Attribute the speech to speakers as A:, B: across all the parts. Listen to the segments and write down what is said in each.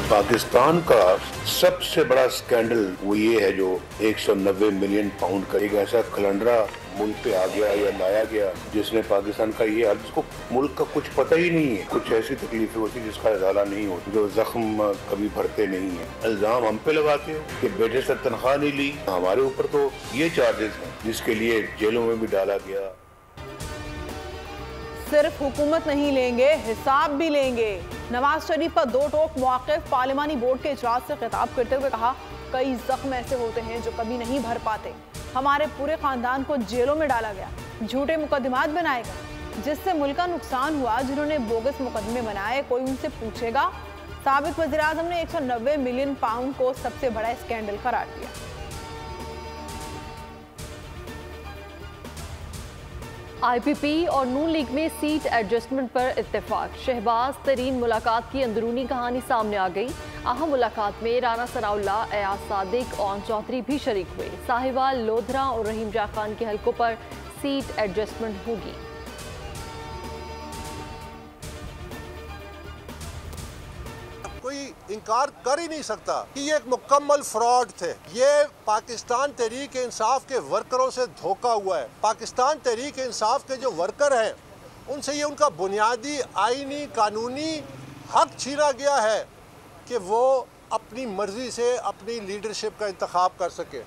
A: पाकिस्तान का सबसे बड़ा स्कैंडल वो ये है जो 190 मिलियन पाउंड का एक ऐसा खलंडरा मुल्क पे आ गया या लाया गया जिसने पाकिस्तान का ये जिसको मुल्क का कुछ पता ही नहीं है। कुछ ऐसी तकलीफें होती जिसका इजाला नहीं होता, जो जख्म कभी भरते नहीं है। इल्जाम हम पे लगाते हो कि बेटे से तनख्वाह नहीं ली, हमारे ऊपर तो ये चार्जेस हैं जिसके लिए जेलों में भी डाला गया।
B: सिर्फ हुकूमत नहीं लेंगे, हिसाब भी लेंगे। नवाज शरीफ का दो टोक मौक़िफ़ पार्लिमानी बोर्ड के इजलास से खिताब करते हुए कहा, कई जख्म ऐसे होते हैं जो कभी नहीं भर पाते। हमारे पूरे खानदान को जेलों में डाला गया, झूठे मुकदमात बनाए गए, जिससे मुल्क का नुकसान हुआ। जिन्होंने बोगस मुकदमे बनाए, कोई उनसे पूछेगा? साबिक वज़ीर आज़म ने 190 मिलियन पाउंड को सबसे बड़ा स्कैंडल करार दिया।
C: IPP और नून लीग में सीट एडजस्टमेंट पर इत्तेफाक। शहबाज तरीन मुलाकात की अंदरूनी कहानी सामने आ गई। अहम मुलाकात में राना सनाउल्लाह, एयाज सादिक और चौधरी भी शरीक हुए। साहिवाल, लोधरा और रहीम जा खान के हलकों पर सीट एडजस्टमेंट होगी।
D: कोई इनकार कर ही नहीं सकता कि ये एक मुकम्मल फ्रॉड थे। ये पाकिस्तान तहरीक इंसाफ के वर्करों से धोखा हुआ है। पाकिस्तान तहरीक इंसाफ के जो वर्कर हैं उनसे ये उनका बुनियादी आईनी कानूनी हक छीना गया है कि वो अपनी मर्जी से अपनी लीडरशिप का इंतखाब कर सके।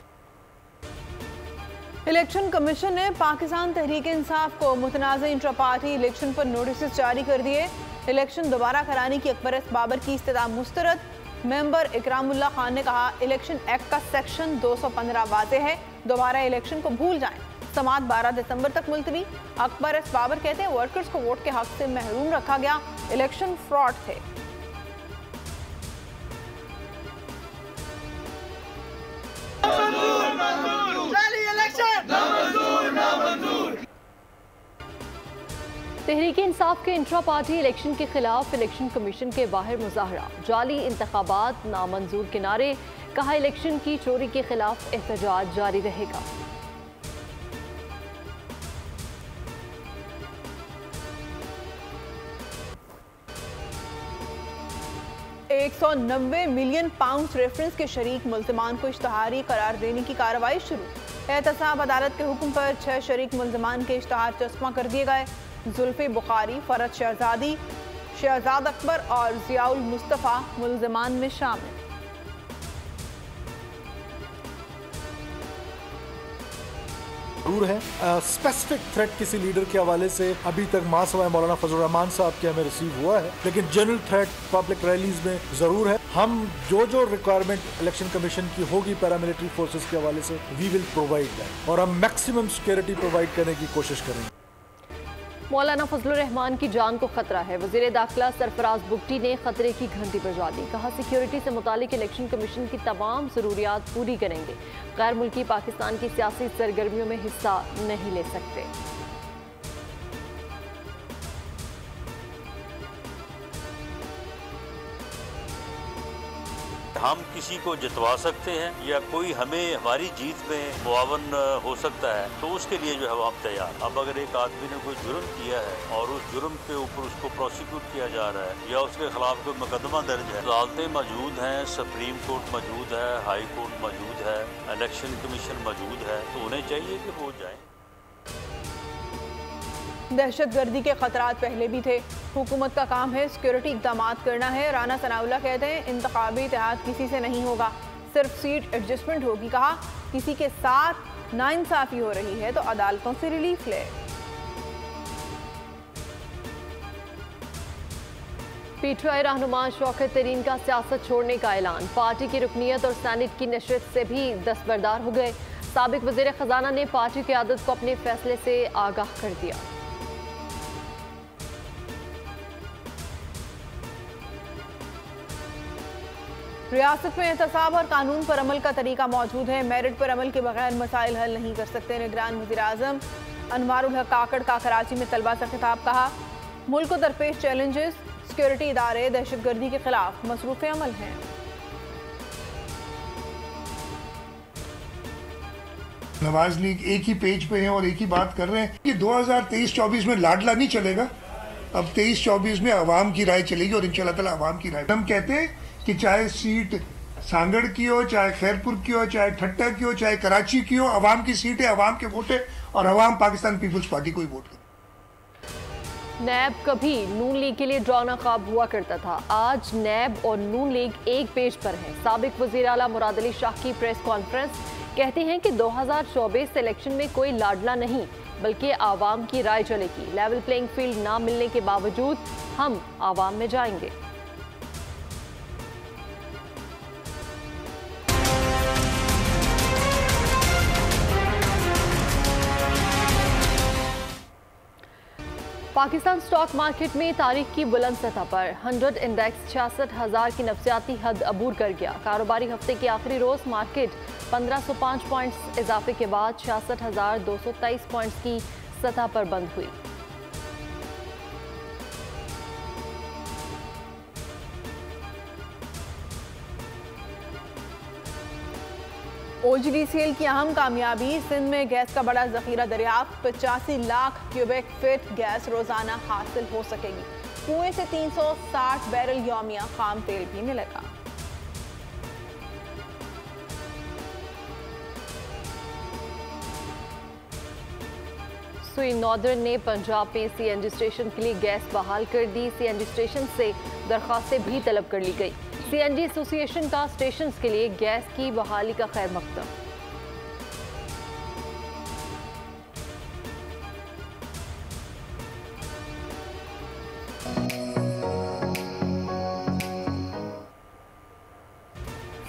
B: इलेक्शन कमीशन ने पाकिस्तान तहरीक इंसाफ को मुतनाज़ इंट्रा पार्टी इलेक्शन पर नोटिस जारी कर दिए। इलेक्शन दोबारा कराने की अकबर एस बाबर की इस्तदा मुस्तरद। मेंबर इकरामुल्लाह खान ने कहा, इलेक्शन एक्ट का सेक्शन 215 वाज़े है, दोबारा इलेक्शन को भूल जाएं। समात 12 दिसंबर तक मुलतवी। अकबर एस बाबर कहते हैं, वर्कर्स को वोट के हक से महरूम रखा गया, इलेक्शन फ्रॉड थे।
C: तहरीक इंसाफ के इंट्रा पार्टी इलेक्शन के खिलाफ इलेक्शन कमीशन के बाहर मुजाहरा। जाली इंतखाबात नामंजूर के नारे। कहा, इलेक्शन की चोरी के खिलाफ एहतजाज जारी रहेगा।
B: $190 मिलियन पाउंड रेफरेंस के शरीक मुल्ज़मान को इश्तहारी करार देने की कार्रवाई शुरू। एहतसाब अदालत के हुक्म पर 6 शरीक मुल्ज़मान के इश्तहार चस्पा कर दिए गए। जुल्फी बुखारी, फरद शहजादी, शहजाद अकबर और जियाउल मुस्तफ़ा मुल्ज़मान में शामिल।
E: जरूर है स्पेसिफिक थ्रेट किसी लीडर के हवाले से अभी तक मासवाए मौलाना फजल रहमान साहब के हमें रिसीव हुआ है, लेकिन जनरल थ्रेट पब्लिक रैलीज में जरूर है। हम जो रिक्वायरमेंट इलेक्शन कमीशन की होगी पैरामिलिट्री फोर्सेस के हवाले से वी विल प्रोवाइड दैट, और हम मैक्सिमम सिक्योरिटी प्रोवाइड करने की कोशिश करेंगे।
C: मौलाना फजल रहमान की जान को खतरा है। वज़ीर दाखिला सरफराज बुगटी ने खतरे की घंटी बजा दी। कहा, सिक्योरिटी से मुतालिक इलेक्शन कमीशन की तमाम ज़रूरियात पूरी करेंगे। गैर मुल्की पाकिस्तान की सियासी सरगर्मियों में हिस्सा नहीं ले सकते।
F: हम किसी को जितवा सकते हैं या कोई हमें हमारी जीत में मुआवन हो सकता है, तो उसके लिए जो है हम तैयार। अब अगर एक आदमी ने कोई जुर्म किया है और उस जुर्म के ऊपर उसको प्रोसिक्यूट किया जा रहा है या उसके खिलाफ कोई मुकदमा दर्ज है, अदालतें मौजूद हैं, सुप्रीम कोर्ट मौजूद है, हाई कोर्ट मौजूद है, इलेक्शन कमीशन मौजूद है, तो उन्हें चाहिए कि वो जाए।
B: दहशतगर्दी के खतरात पहले भी थे, हुकूमत का काम है सिक्योरिटी इक़दाम करना है। राना सनाउल्लाह कहते हैं, इंतखाबी इत्तेहाद किसी से नहीं होगा, सिर्फ सीट एडजस्टमेंट होगी। कहा, किसी के साथ नाइंसाफी हो रही है तो अदालतों से रिलीफ ले।
C: PTI रहनुमा शौकत तरीन का सियासत छोड़ने का ऐलान। पार्टी की रुकनियत और सैनेट की नशरियत से भी दस्तबरदार हो गए। साबिक वज़ीर ख़जाना ने पार्टी की क़यादत को अपने फैसले से आगाह कर दिया।
B: रियासत में एहतसाब और कानून पर अमल का तरीका मौजूद है। मेरिट पर अमल के बगैर मसाइल हल नहीं कर सकते। निगरान वज़ीर आज़म अनवारुल हक काकड़ का कराची में तलबा से खिताब। कहा, मुल्क को दरपेश चैलेंजेस, सिक्योरिटी इदारे दहशतगर्दी के खिलाफ मसरूफ़ अमल हैं।
G: नवाज लीग एक ही पेज पे हैं और एक ही बात कर रहे हैं कि 2023-24 में लाडला नहीं चलेगा। अब 23-24 में अवाम की राय चलेगी और इंशाल्लाह ताला अवाम की राय। हम कहते हैं कि चाहे सीट सांगड़ की हो, चाहे खैरपुर की हो, चाहे ठट्टा की हो, चाहे कराची की हो, अवाम की सीट है, अवाम के वोट है और अवाम पाकिस्तान पीपल्स पार्टी को ही वोट करे।
C: नैब कभी नून लीग के लिए ड्राना ख्वाब हुआ करता था। आज नैब और नून लीग एक पेज पर है। साबिक वजीर आला मुराद अली शाह की प्रेस कॉन्फ्रेंस, कहते हैं कि 2024 इलेक्शन में कोई लाडला नहीं बल्कि आवाम की राय चलेगी। लेवल प्लेइंग फील्ड ना मिलने के बावजूद हम आवाम में जाएंगे। पाकिस्तान स्टॉक मार्केट में तारीख की बुलंद सतह पर 100 इंडेक्स 66,000 की नफ्सियाती हद अबूर कर गया। कारोबारी हफ्ते के आखिरी रोज मार्केट 1505 पॉइंट्स इजाफे के बाद 66,223 पॉइंट्स की सतह पर बंद हुई।
B: OGDCL की अहम कामयाबी, सिंध में गैस का बड़ा जखीरा दरियाफ्त, 85 लाख क्यूबिक फीट गैस रोजाना हासिल हो सकेगी। कुएं से 360 बैरल यौमिया खाम तेल भी मिलेगा।
C: सुई नॉर्दर्न ने पंजाब में CNG स्टेशन के लिए गैस बहाल कर दी। CNG स्टेशन से दरखास्तें भी तलब कर ली गई। CNG एसोसिएशन का स्टेशन के लिए गैस की बहाली का खैर मकदम।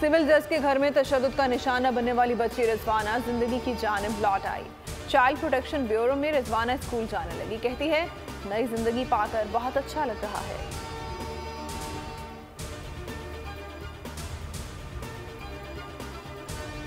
B: सिविल जज के घर में तशद्दुद का निशाना बनने वाली बच्ची रिजवाना जिंदगी की जानिब लौट आई। चाइल्ड प्रोटेक्शन ब्यूरो में रिजवाना स्कूल जाने लगी। कहती है, नई जिंदगी पाकर बहुत अच्छा लग रहा है।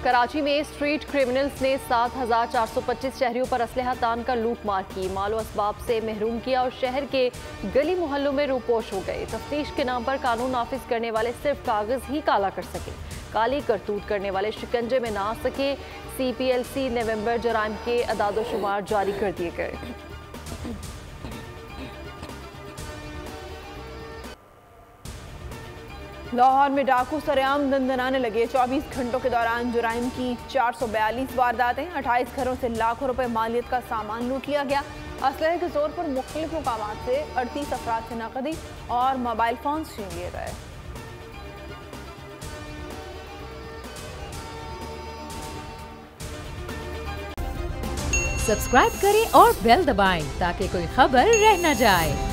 C: कराची में स्ट्रीट क्रिमिनल्स ने 7,425 शहरियों पर असलहा तान कर लूट मार की, मालो असबाब से महरूम किया और शहर के गली मोहल्लों में रूपोश हो गए। तफ्तीश के नाम पर कानून नाफिज करने वाले सिर्फ कागज ही काला कर सके, काली करतूत करने वाले शिकंजे में ना आ सके। CPLC नवंबर जराइम के अदादोशुमार जारी कर दिए गए।
B: लाहौर में डाकू सरेआम दंदनाने लगे। 24 घंटों के दौरान जुराइम की 442 वारदातें, 28 घरों से लाखों रुपए मालियत का सामान लूट लिया गया। असलहे के जोर पर मुख्तलिफ मुकामात से 38 अफराद से नकदी और मोबाइल फोन छीन लिए गए।
H: सब्सक्राइब करें और बेल दबाएं ताकि कोई खबर रह न जाए।